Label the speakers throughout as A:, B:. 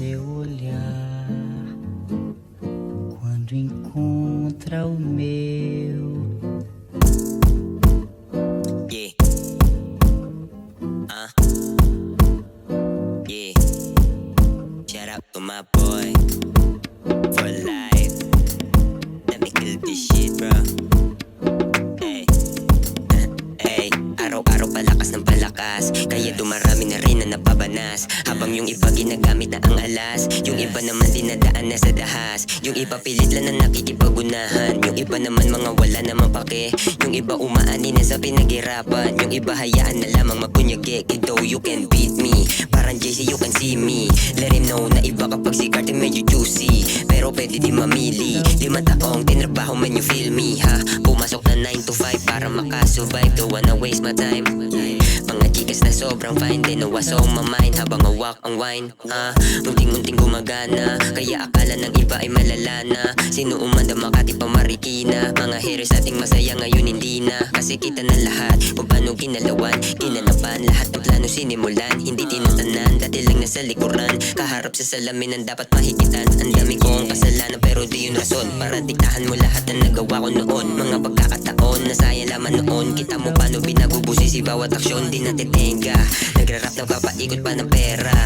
A: seu olhar quando encontra o meu.
B: Yeah. Yeah. Shout out to my boy for life. Let me kill this shit, bro. Hey. Hey, araw-araw palakas ng palakas, kaya dumarami na rin na napabanas. Habang yung iba ginagamit na ang alas, yung iba naman dinadaan na sa dahas. Yung iba pilit lang na nakikipagunahan, yung iba naman mga wala namang pake. Yung iba umaani na sa pinaghirapan, yung iba hayaan na lamang mapunyagi. Though you can beat me, parang JC you can see me. Let him know na iba kapag si Carter medyo juicy, pero pwede di mamili. 5 taong tinrabaho man you feel me, ha? Pumasok na 9 to 5 para makasurvive. Don't wanna waste my time. Mga chikas na sobrang fine, they know what's on my mind. Habang hawak ang wine, unting-unting gumagana, kaya akala ng iba ay malala na. Sino umanda Makati pa Marikina, mga haters ating masaya ngayon hindi na. Kasi kita na lahat kung paano ginalawan, ginanapan. Lahat ng plano sinimulan, hindi tinatanan. Dati lang nasa likuran, kaharap sa salamin ang dapat mahigitan. Ang dami kong kasalanan pero di yun rason para diktahan mo lahat na nagawa ko noon. Mga pagkakataon na sayang laman noon. Kita mo paano binabubusi si bawat aksyon, di natitenga. Nagra-rap na papaikot pa ng pera.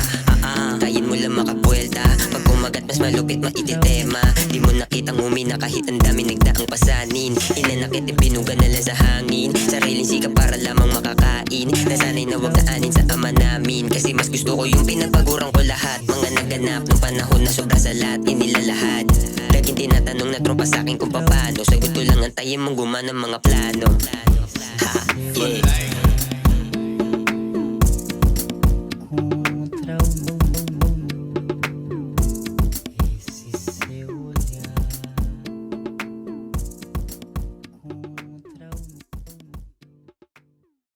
B: Kayin mo lang makabuelta, pag kumagat mas malupit maititema. Di mo nakitang humina kahit ang dami nagdaang pasanin. Inanakit ibinugan na lang sa hangin, sariling sikap para lamang makakain. Nasanay na wag naanin sa ama namin, kasi mas gusto ko yung pinagpaguran ko lahat. Mga naganap nung panahon na sobra sa lahat, inilalahad. Laging tinatanong na tropa sa'kin kung paano, sagot ko lang antayin mong gumana mga plano. Ha, yeah.